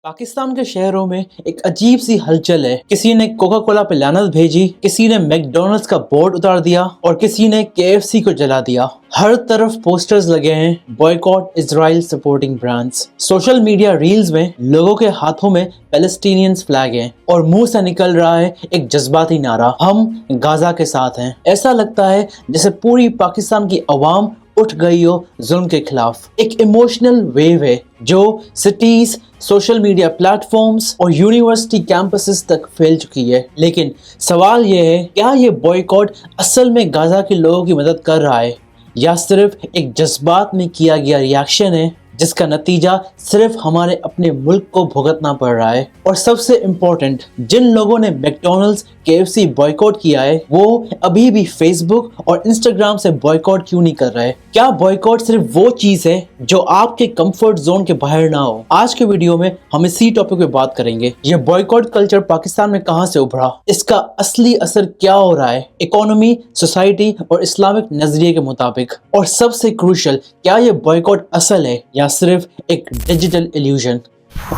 पाकिस्तान के शहरों में एक अजीब सी हलचल है। किसी ने कोका कोला पे लानत भेजी, किसी ने मैकडॉनल्ड्स का बोर्ड उतार दिया और किसी ने KFC को जला दिया। हर तरफ पोस्टर्स लगे हैं, boycott Israel supporting brands. Social media reels में लोगों के हाथों में पैलेस्टीनियंस फ्लैग हैं और मुंह से निकल रहा है एक जज्बाती नारा, हम गाजा के साथ हैं। ऐसा लगता है जैसे पूरी पाकिस्तान की आवाम उठ गई हो जुल्म के खिलाफ। एक इमोशनल वेव है जो सिटीज, सोशल मीडिया प्लेटफॉर्म्स और यूनिवर्सिटी कैंपसेस तक फैल चुकी है। लेकिन सवाल ये है, क्या ये बॉयकॉट असल में गाजा के लोगों की मदद कर रहा है या सिर्फ एक जज्बात में किया गया रिएक्शन है जिसका नतीजा सिर्फ हमारे अपने मुल्क को भुगतना पड़ रहा है। और सबसे इम्पोर्टेंट, जिन लोगों ने मैकडॉनल्ड्स, KFC बॉयकॉट किया है वो अभी भी फेसबुक और इंस्टाग्राम से बॉयकॉट क्यों नहीं कर रहे? क्या बॉयकॉट सिर्फ वो चीज है जो आपके कंफर्ट जोन के बाहर ना हो? आज के वीडियो में हम इसी टॉपिक पे बात करेंगे। ये बॉयकॉट कल्चर पाकिस्तान में कहां से उभरा, इसका असली असर क्या हो रहा है इकोनॉमी, सोसाइटी और इस्लामिक नजरिए के मुताबिक, और सबसे क्रूशियल, क्या ये बॉयकॉट असल है या सिर्फ एक डिजिटल इल्यूजन?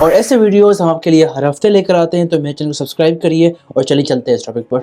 और ऐसे वीडियोस हम आपके लिए हर हफ्ते लेकर आते हैं, तो मेरे चैनल को सब्सक्राइब करिए और चलिए चलते हैं इस टॉपिक पर।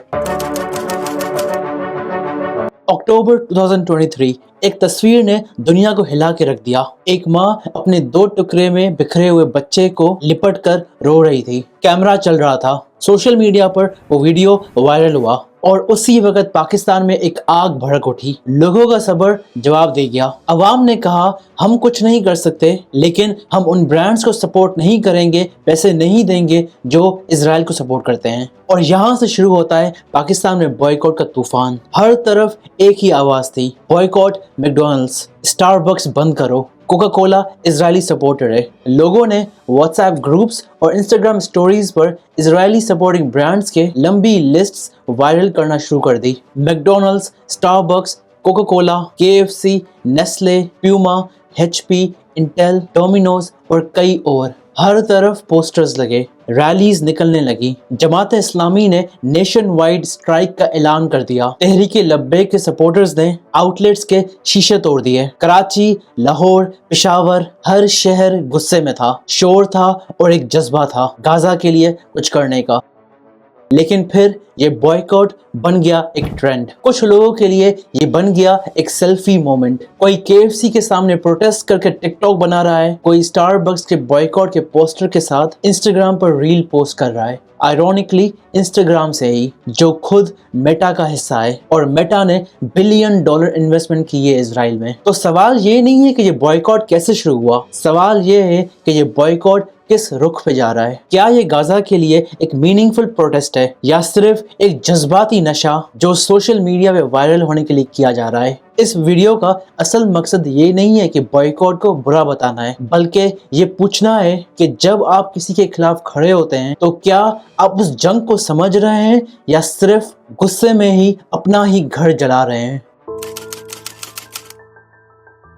अक्टूबर 2023 एक तस्वीर ने दुनिया को हिला के रख दिया। एक माँ अपने 2 टुकड़े में बिखरे हुए बच्चे को लिपट कर रो रही थी। कैमरा चल रहा था, सोशल मीडिया पर वो वीडियो वायरल हुआ और उसी वक्त पाकिस्तान में एक आग भड़क उठी। लोगों का सब्र जवाब दे गया। अवाम ने कहा, हम कुछ नहीं कर सकते, लेकिन हम उन ब्रांड्स को सपोर्ट नहीं करेंगे, पैसे नहीं देंगे जो इजराइल को सपोर्ट करते हैं। और यहाँ से शुरू होता है पाकिस्तान में बॉयकॉट का तूफान। हर तरफ एक ही आवाज थी, बॉयकॉट मैकडॉनल्ड्स, स्टारबक्स बंद करो, कोका कोला इजरायली सपोर्टर है। लोगों ने व्हाट्सएप ग्रुप्स और इंस्टाग्राम स्टोरीज पर इजरायली सपोर्टिंग ब्रांड्स के लंबी लिस्ट्स वायरल करना शुरू कर दी। McDonald's, Starbucks, Coca Cola, KFC, Nestle, Puma, HP, Intel, Domino's और कई और। हर तरफ पोस्टर्स लगे, रैलीज निकलने लगी। जमात इस्लामी ने नेशन वाइड स्ट्राइक का ऐलान कर दिया। तहरीक लब्बैक के सपोर्टर्स ने आउटलेट्स के शीशे तोड़ दिए। कराची, लाहौर, पेशावर, हर शहर गुस्से में था। शोर था और एक जज्बा था गाजा के लिए कुछ करने का। लेकिन फिर ये बॉयकॉट बन गया एक ट्रेंड। कुछ लोगों के लिए ये बन गया एक सेल्फी मोमेंट। कोई KFC के सामने प्रोटेस्ट करके टिकटॉक बना रहा है, कोई स्टारबक्स के बॉयकॉट के पोस्टर के साथ इंस्टाग्राम पर रील पोस्ट कर रहा है। आयरॉनिकली इंस्टाग्राम से ही, जो खुद मेटा का हिस्सा है, और मेटा ने $1 बिलियन इन्वेस्टमेंट की है इजराइल में। तो सवाल ये नहीं है कि ये बॉयकॉट कैसे शुरू हुआ, सवाल ये है कि ये बॉयकॉट किस रुख पे जा रहा है। क्या ये गाजा के लिए एक मीनिंगफुल प्रोटेस्ट है या सिर्फ एक जज्बाती नशा जो सोशल मीडिया पे वायरल होने के लिए किया जा रहा है? इस वीडियो का असल मकसद ये नहीं है कि बॉयकॉट को बुरा बताना है, बल्कि ये पूछना है कि जब आप किसी के खिलाफ खड़े होते हैं तो क्या आप उस जंग को समझ रहे हैं या सिर्फ गुस्से में ही अपना ही घर जला रहे हैं?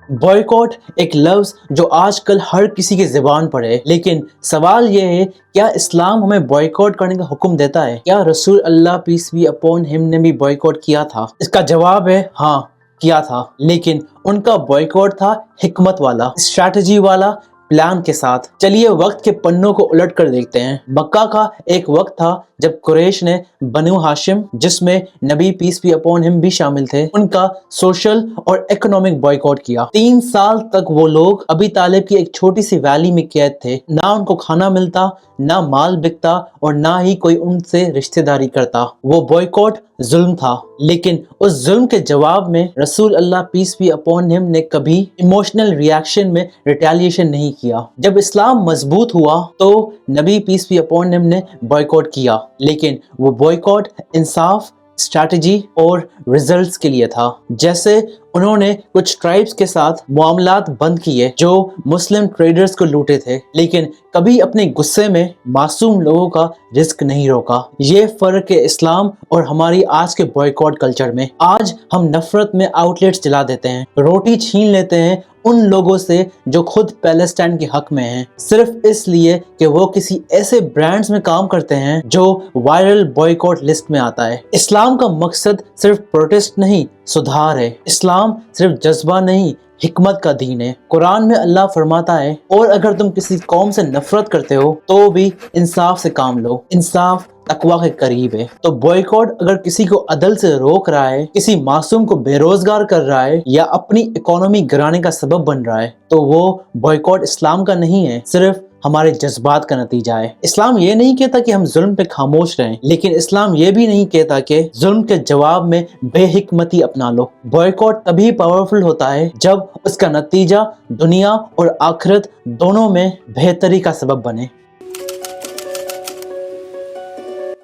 बॉयकॉट एक लफ्ज जो आजकल हर किसी की जुबान पर है, लेकिन सवाल यह है, क्या इस्लाम हमें बॉयकॉट करने का हुक्म देता है? क्या रसूल अल्लाह पीस बी अपॉन हिम ने भी बॉयकॉट किया था? इसका जवाब है हाँ, किया था, लेकिन उनका बॉयकॉट था हिकमत वाला, स्ट्रैटेजी वाला, प्लान के साथ। चलिए वक्त के पन्नों को उलट कर देखते हैं। मक्का का एक वक्त था जब कुरैश ने बनु हाशिम, जिसमें नबी पीस बी अपॉन हिम भी शामिल थे, उनका सोशल और इकोनॉमिक बॉयकॉट किया। 3 साल तक वो लोग अबी तालिब की एक छोटी सी वैली में कैद थे। ना उनको खाना मिलता, ना माल बिकता और ना ही कोई उनसे रिश्तेदारी करता। वो बॉयकॉट जुल्म था, लेकिन उस जुल्म के जवाब में रसूल अल्लाह पीस बी अपॉन हिम ने कभी इमोशनल रिएक्शन में रिटेलिएशन नहीं किया। जब इस्लाम मजबूत हुआ तो नबी पीस बी अपॉन हिम ने बॉयकॉट किया, लेकिन वो बॉयकॉट इंसाफ, स्ट्रैटेजी और रिजल्ट्स के लिए था। जैसे उन्होंने कुछ ट्राइब्स के साथ मामलात बंद किए जो मुस्लिम ट्रेडर्स को लूटे थे, लेकिन कभी अपने गुस्से में मासूम लोगों का रिस्क नहीं रोका। ये फर्क है इस्लाम और हमारी आज के बॉयकॉट कल्चर में। आज हम नफरत में आउटलेट्स जला देते हैं, रोटी छीन लेते हैं उन लोगों से जो खुद पैलेस्टाइन के हक में हैं, सिर्फ इसलिए कि वो किसी ऐसे ब्रांड्स में काम करते हैं जो वायरल बॉयकॉट लिस्ट में आता है। इस्लाम का मकसद सिर्फ प्रोटेस्ट नहीं, सुधार है। इस्लाम सिर्फ जज्बा नहीं, حکمت کا دین ہے۔ قرآن میں اللہ فرماتا ہے اور اگر تم کسی قوم سے نفرت کرتے ہو تو بھی انصاف سے کام لو، انصاف تقویٰ کے قریب ہے۔ تو بوائیکاٹ اگر کسی کو عدل سے روک رہا ہے، کسی معصوم کو بے روزگار کر رہا ہے یا اپنی اکانومی گرانے کا سبب بن رہا ہے تو وہ بوائیکاٹ اسلام کا نہیں ہے، صرف ہمارے جذبات کا نتیجہ ہے۔ اسلام یہ نہیں کہتا کہ ہم ظلم پہ خاموش رہیں، لیکن اسلام یہ بھی نہیں کہتا کہ ظلم کے جواب میں بے حکمتی اپنا لو۔ بوائیکاٹ تبھی پاورفل ہوتا ہے جب اس کا نتیجہ دنیا اور آخرت دونوں میں بہتری کا سبب بنے۔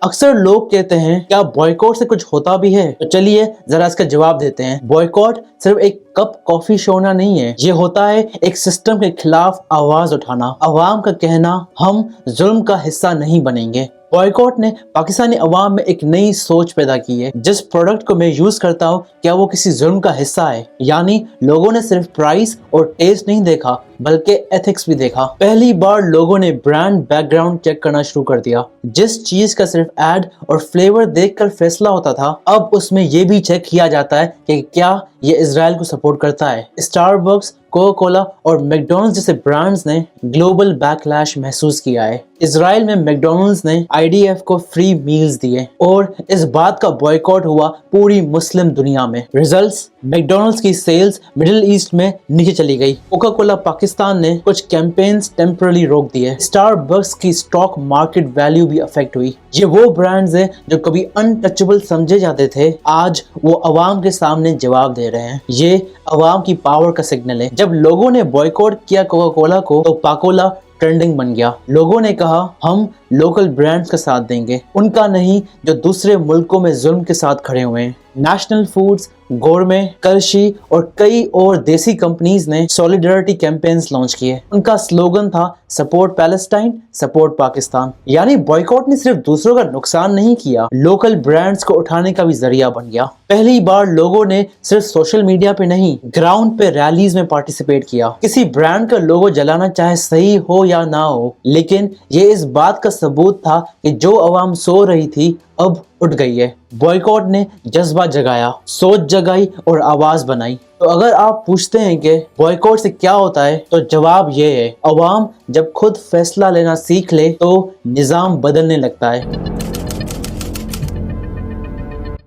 اکثر لوگ کہتے ہیں کیا بوائیکاٹ سے کچھ ہوتا بھی ہے؟ تو چلیے ذرا اس کا جواب دیتے ہیں۔ بوائیکاٹ صرف ایک کپ کافی چھوڑنا نہیں ہے، یہ ہوتا ہے ایک سسٹم کے خلاف آواز اٹھانا، عوام کا کہنا ہم ظلم کا حصہ نہیں بنیں گے۔ بوائیکاٹ نے پاکستانی عوام میں ایک نئی سوچ پیدا کی ہے، جس پروڈکٹ کو میں یوز کرتا ہوں کیا وہ کسی ظلم کا حصہ ہے؟ یعنی لوگوں نے صرف پرائس اور ٹیسٹ نہیں دیکھا بلکہ ایتھکس بھی دیکھا۔ پہلی بار لوگوں نے برانڈ بیک گراؤنڈ چیک کرنا شروع کر دیا۔ جس چیز کا صرف ایڈ اور فلیور دیکھ کر فیصلہ ہوتا تھا، اب اس میں یہ بھی چیک کیا جاتا ہے کہ کیا یہ اسرائیل کو سپورٹ کرتا ہے۔ اسٹار بکس، کوکا کولا اور میک ڈونلڈز جیسے برانڈز نے گلوبل بیک لیش محسوس کیا ہے۔ اسرائیل میں میک ڈونلڈز نے IDF کو فری میلز دیے اور اس بات کا بوائیکاٹ ہوا پوری مسلم دنیا میں۔ ریزلٹس، میک ڈونلڈز کی سیلز مڈل ایسٹ میں نیچے چلی گئی۔ کوکا کولا پاکستان نے کچھ کیمپینز ٹیمپرلی روک دیے۔ اسٹار بکس کی اسٹاک مارکیٹ ویلیو بھی افیکٹ ہوئی۔ یہ وہ برانڈز ہیں جو کبھی انٹچبل سمجھے جاتے تھے، آج وہ عوام کے سامنے جواب دے رہے ہیں۔ یہ عوام کی پاور کا سگنل ہے۔ جب لوگوں نے بوائیکاٹ کیا کوکا کولا کو تو پاکولا ٹرینڈنگ بن گیا۔ لوگوں نے کہا ہم لوکل برانڈز کا ساتھ دیں گے، ان کا نہیں جو دوسرے ملکوں میں ظلم کے ساتھ کھڑے ہوئے ہیں۔ نیشنل فوڈز، گورمے، کرشی اور کئی اور دیسی کمپنیز نے سولیڈرٹی کیمپینز لانچ کیے۔ ان کا سلوگن تھا سپورٹ پیلسٹائن، سپورٹ پاکستان۔ یعنی بوائیکاٹ نے صرف دوسروں کا نقصان نہیں کیا، لوکل برانڈز کو اٹھانے کا بھی ذریعہ بن گیا۔ پہلی بار لوگوں نے صرف سوشل میڈیا پہ نہیں، گراؤنڈ پہ ریلیز میں پارٹیسپیٹ کیا۔ کسی برانڈ کا لوگو جلانا چاہے صحیح ہو یا نہ ہو، لیکن یہ اس بات کا ثبوت تھا کہ جو عوام سو رہی تھی اب اٹھ گئی ہے۔ بوائیکاٹ نے جذبہ جگایا، سوچ جگائی اور آواز بنائی۔ تو اگر آپ پوچھتے ہیں کہ بوائیکاٹ سے کیا ہوتا ہے تو جواب یہ ہے، عوام جب خود فیصلہ لینا سیکھ لے تو نظام بدلنے لگتا ہے۔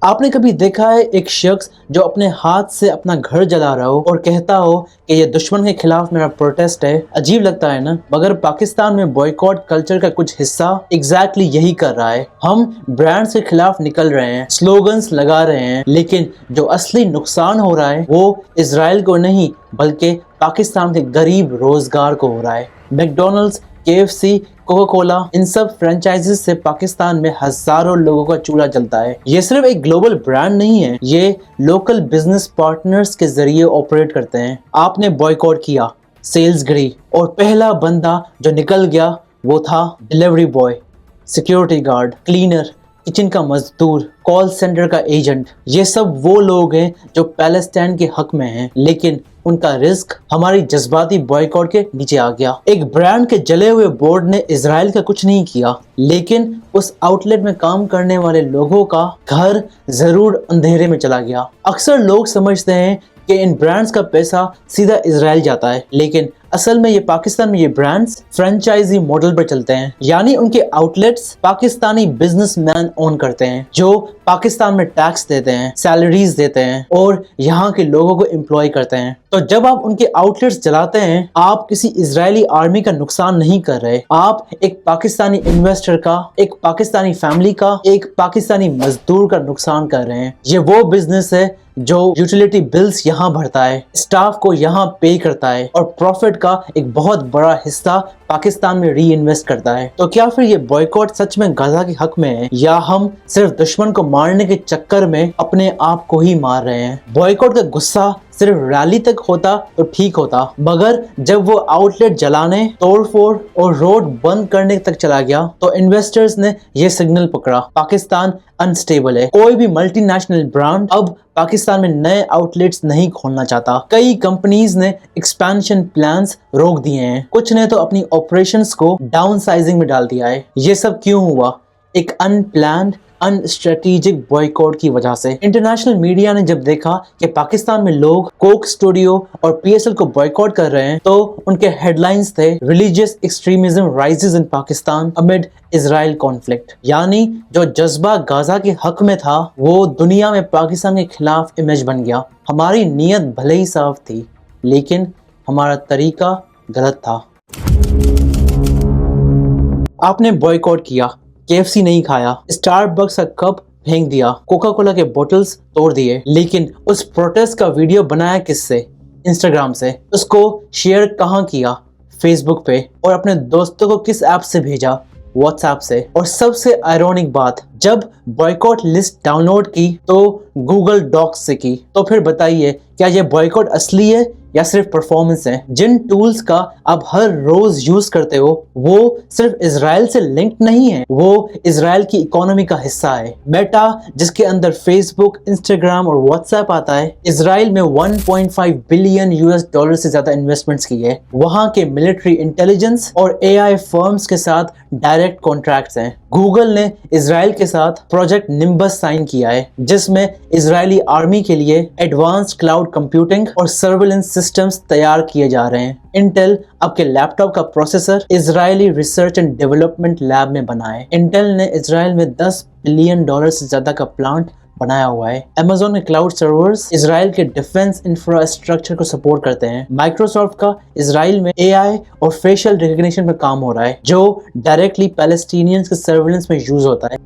آپ نے کبھی دیکھا ہے ایک شخص جو اپنے ہاتھ سے اپنا گھر جلا رہا ہو اور کہتا ہو کہ یہ دشمن کے خلاف میرا پروٹیسٹ ہے؟ عجیب لگتا ہے نا؟ مگر پاکستان میں بوائیکاٹ کلچر کا کچھ حصہ ایگزیکٹلی یہی کر رہا ہے۔ ہم برانڈز کے خلاف نکل رہے ہیں، سلوگنز لگا رہے ہیں، لیکن جو اصلی نقصان ہو رہا ہے وہ اسرائیل کو نہیں بلکہ پاکستان کے غریب روزگار کو ہو رہا ہے۔ McDonald's, KFC، Coca Cola, ان سب فرینچائزز سے پاکستان میں ہزاروں لوگوں کا چولہا جلتا ہے۔ یہ صرف ایک گلوبل برانڈ نہیں ہے، یہ لوکل بزنس پارٹنرز کے ذریعے آپریٹ کرتے ہیں۔ آپ نے بوائیکاٹ کیا، سیلز گری، اور پہلا بندہ جو نکل گیا وہ تھا delivery boy, security guard, cleaner, kitchen کا مزدور، کال سینٹر کا ایجنٹ۔ یہ سب وہ لوگ ہیں جو پیلسٹائن کے حق میں ہیں، لیکن ان کا رزق ہماری جذباتی بوائیکاٹ کے نیچے آ گیا۔ ایک برانڈ کے جلے ہوئے بورڈ نے اسرائیل کا کچھ نہیں کیا، لیکن اس آؤٹ لیٹ میں کام کرنے والے لوگوں کا گھر ضرور اندھیرے میں چلا گیا۔ اکثر لوگ سمجھتے ہیں کہ ان برانڈز کا پیسہ سیدھا اسرائیل جاتا ہے، لیکن اصل میں یہ پاکستان میں یہ برانڈز فرینچائزی ماڈل پر چلتے ہیں، یعنی ان کے outlets Pakistani businessmen own کرتے ہیں جو پاکستان میں ٹیکس دیتے ہیں، سیلریز دیتے ہیں اور یہاں کے لوگوں کو امپلائی کرتے ہیں۔ تو جب آپ ان کے آؤٹ لیٹس جلاتے ہیں، آپ کسی اسرائیلی آرمی کا نقصان نہیں کر رہے، آپ ایک پاکستانی انویسٹر کا، ایک پاکستانی فیملی کا، ایک پاکستانی مزدور کا نقصان کر رہے ہیں۔ یہ وہ بزنس ہے جو یوٹیلیٹی بلز یہاں بھرتا ہے، اسٹاف کو یہاں پے کرتا ہے اور پروفٹ کا ایک بہت بڑا حصہ پاکستان میں ری انویسٹ کرتا ہے۔ تو کیا پھر یہ بوائیکاٹ سچ میں غزہ کے حق میں ہے، یا ہم صرف دشمن کو مارنے کے چکر میں اپنے آپ کو ہی مار رہے ہیں؟ بوائیکاٹ کا غصہ صرف ریلی تک ہوتا تو ٹھیک ہوتا، مگر جب وہ آؤٹ لیٹ جلانے، توڑ پھوڑ اور روڈ بند کرنے تک چلا گیا تو انویسٹرز نے یہ سگنل پکڑا، پاکستان انسٹیبل ہے۔ کوئی بھی ملٹی نیشنل برانڈ اب پاکستان میں نئے آؤٹ لیٹس نہیں کھولنا چاہتا۔ کئی کمپنیز نے ایکسپینشن پلانز روک دیے ہیں، کچھ نے تو اپنی آپریشنز کو ڈاؤن سائزنگ میں ڈال دیا ہے۔ یہ سب کیوں ہوا؟ ایک ان پلانڈ، अनस्ट्रेटेजिक बॉयकॉट की वजह से। इंटरनेशनल मीडिया ने जब देखा कि पाकिस्तान में लोग कोक स्टूडियो और PSL को बॉयकॉट कर रहे हैं तो उनके हेडलाइंस थे religious extremism rises in Pakistan amid Israel conflict. यानी जो जज्बा गाजा के हक में था वो दुनिया में पाकिस्तान के खिलाफ इमेज बन गया। हमारी नीयत भले ही साफ थी लेकिन हमारा तरीका गलत था। आपने बॉयकॉट किया, KFC नहीं खाया, स्टारबक्स का कप फेंक दिया, कोका कोला के बोतल्स तोड़ दिए, लेकिन उस प्रोटेस्ट का वीडियो बनाया किससे? इंस्टाग्राम से। उसको शेयर कहाँ किया? फेसबुक पे। और अपने दोस्तों को किस ऐप से भेजा? व्हाट्सएप से। और सबसे आयरॉनिक बात, जब बॉयकॉट लिस्ट डाउनलोड की तो गूगल डॉक्स से की। तो फिर बताइए क्या ये बॉयकॉट असली है या सिर्फ परफॉर्मेंस है? जिन टूल्स का आप हर रोज यूज करते हो वो सिर्फ इजराइल से लिंक्ड नहीं है, वो इजराइल की इकोनॉमी का हिस्सा है। मेटा जिसके अंदर फेसबुक, इंस्टाग्राम और व्हाट्सएप आता है, इजराइल में 1.5 बिलियन US डॉलर से ज्यादा इन्वेस्टमेंट्स की है। वहां के मिलिट्री इंटेलिजेंस और AI फर्म्स के साथ डायरेक्ट कॉन्ट्रैक्ट्स हैं। गूगल ने इजराइल के साथ प्रोजेक्ट निम्बस साइन किया है जिसमें इजरायली आर्मी के लिए एडवांस्ड क्लाउड कंप्यूटिंग और सर्विलेंस सिस्टम्स तैयार किए जा रहे हैं। इंटेल आपके लैपटॉप का processor Israeli research and development lab में बना है। इंटेल ने इजराइल में 10 बिलियन डॉलर से ज्यादा का प्लांट बनाया हुआ है। Amazon के क्लाउड सर्वर्स इजराइल के डिफेंस इंफ्रास्ट्रक्चर को सपोर्ट करते हैं। माइक्रोसॉफ्ट का इजराइल में AI और फेशियल रिकग्निशन पे काम हो रहा है जो डायरेक्टली पैलेस्टीनियंस के सर्विलेंस में यूज होता है।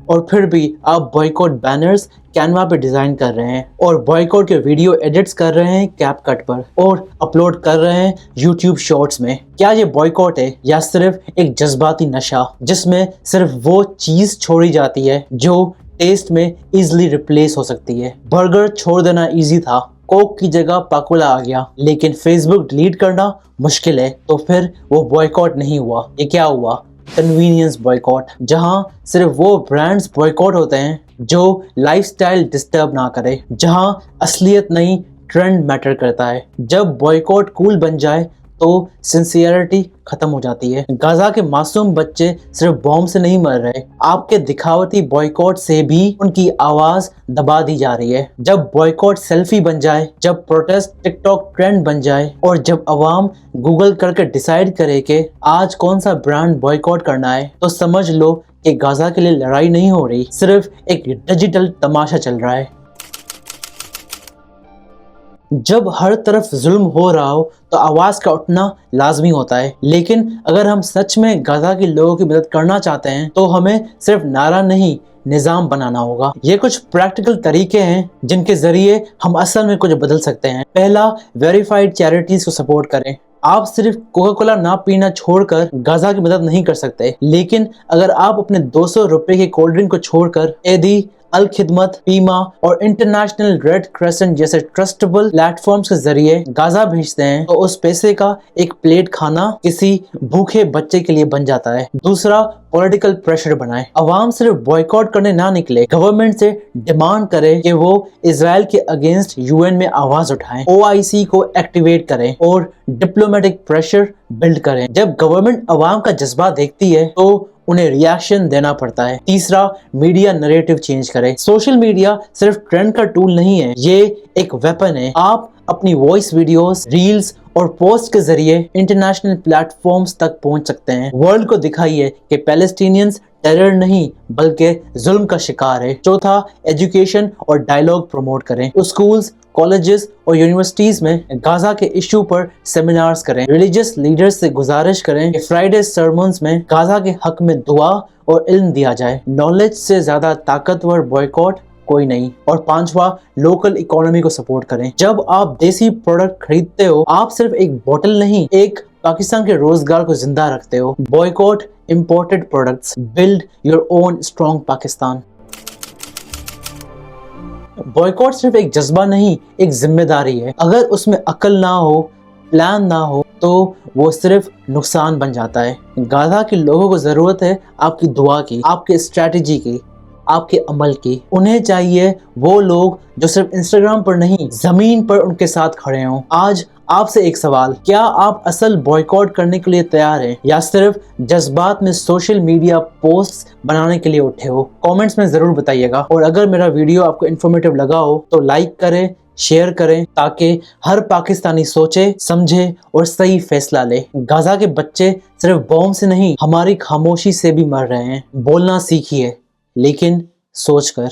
और फिर भी आप बॉयकॉट बैनर्स कैनवा पे डिजाइन कर रहे हैं और बॉयकॉट के वीडियो एडिट्स कर रहे हैं कैपकट पर और अपलोड कर रहे हैं यूट्यूब शॉर्ट्स में। क्या ये बॉयकॉट है या सिर्फ एक जज्बाती नशा जिसमें सिर्फ वो चीज छोड़ी जाती है जो टेस्ट में इजीली रिप्लेस हो सकती है? बर्गर छोड़ देना इजी था, कोक की जगह पाकोला आ गया, लेकिन फेसबुक डिलीट करना मुश्किल है। तो फिर वो बॉयकॉट नहीं हुआ, ये क्या हुआ? कन्वीनियंस बॉयकॉट, जहां सिर्फ वो ब्रांड्स बॉयकॉट होते हैं जो लाइफस्टाइल डिस्टर्ब ना करे, जहां असलियत नहीं ट्रेंड मैटर करता है। जब बॉयकॉट कूल बन जाए तो सिंसियरिटी खत्म हो जाती है। गाजा के मासूम बच्चे सिर्फ बॉम्ब से नहीं मर रहे, आपके दिखावती बॉयकॉट से भी उनकी आवाज दबा दी जा रही है। जब बॉयकॉट सेल्फी बन जाए, जब प्रोटेस्ट टिकटॉक ट्रेंड बन जाए और जब अवाम गूगल करके डिसाइड करे कि आज कौन सा ब्रांड बॉयकॉट करना है, तो समझ लो कि गाजा के लिए लड़ाई नहीं हो रही, सिर्फ एक डिजिटल तमाशा चल रहा है। जब हर तरफ जुल्म हो रहा हो तो आवाज का उठना लाजमी होता है, लेकिन अगर हम सच में गाजा के लोगों की मदद करना चाहते हैं तो हमें सिर्फ नारा नहीं निजाम बनाना होगा। ये कुछ प्रैक्टिकल तरीके हैं जिनके जरिए हम असल में कुछ बदल सकते हैं। पहला, वेरीफाइड चैरिटीज को सपोर्ट करें। आप सिर्फ कोका कोला ना पीना छोड़कर गाजा की मदद नहीं कर सकते, लेकिन अगर आप अपने 200 रुपए के कोल्ड ड्रिंक को छोड़कर एदी, अल खिदमत, पीमा और इंटरनेशनल रेड क्रेसेंट जैसे ट्रस्टेबल प्लेटफॉर्म्स के जरिए गाजा भेजते हैं तो उस पैसे का एक प्लेट खाना किसी भूखे बच्चे के लिए बन जाता है। दूसरा, पॉलिटिकल प्रेशर बनाए। अवाम सिर्फ बॉयकॉट करने ना निकले, गवर्नमेंट से डिमांड करे कि वो इजराइल के अगेंस्ट UN में आवाज उठाएं, OIC को एक्टिवेट करें और डिप्लोमेटिक प्रेशर बिल्ड करें। जब गवर्नमेंट अवाम का जज्बा देखती है तो उन्हें रिएक्शन देना पड़ता है। तीसरा, मीडिया नैरेटिव चेंज करें। सोशल मीडिया सिर्फ ट्रेंड का टूल नहीं है, ये एक वेपन है। आप अपनी वॉइस वीडियोस, रील्स और पोस्ट के जरिए इंटरनेशनल प्लेटफॉर्म्स तक पहुंच सकते हैं। वर्ल्ड को दिखाइए कि पैलेस्टीनियंस टेरर नहीं बल्कि जुल्म का शिकार है। चौथा, एजुकेशन और डायलॉग प्रमोट करें। स्कूल्स, कॉलेजेस और यूनिवर्सिटीज में गाजा के इशू पर सेमिनार्स करें। रिलीजियस लीडर्स से गुजारिश करें कि फ्राइडे सर्मन्स में गाजा के हक में दुआ और इल्म दिया जाए। नॉलेज से ज्यादा ताकतवर बॉयकॉट कोई नहीं। और पांचवा, लोकल इकोनॉमी को सपोर्ट करें। जब आप देसी प्रोडक्ट खरीदते हो, आप सिर्फ एक बोतल नहीं, एक पाकिस्तान के रोजगार को जिंदा रखते हो। Boycott imported products, build your own strong Pakistan. Boycott सिर्फ एक जज्बा नहीं, एक जिम्मेदारी है। अगर उसमें अकल ना हो, प्लान ना हो, तो वो सिर्फ नुकसान बन जाता है। गाजा के लोगों को जरूरत है आपकी दुआ की, आपके स्ट्रेटेजी की, आपके अमल की। उन्हें चाहिए वो लोग जो सिर्फ इंस्टाग्राम पर नहीं, जमीन पर उनके साथ खड़े हों। आज آپ سے ایک سوال، کیا آپ اصل بوائیکاٹ کرنے کے لیے تیار ہیں یا صرف جذبات میں سوشل میڈیا پوسٹ بنانے کے لیے اٹھے ہو؟ کامنٹس میں ضرور بتائیے گا، اور اگر میرا ویڈیو آپ کو انفارمیٹیو لگا ہو تو لائک کریں، شیئر کریں، تاکہ ہر پاکستانی سوچے، سمجھے اور صحیح فیصلہ لے۔ غزہ کے بچے صرف بوم سے نہیں، ہماری خاموشی سے بھی مر رہے ہیں۔ بولنا سیکھیے، لیکن سوچ کر۔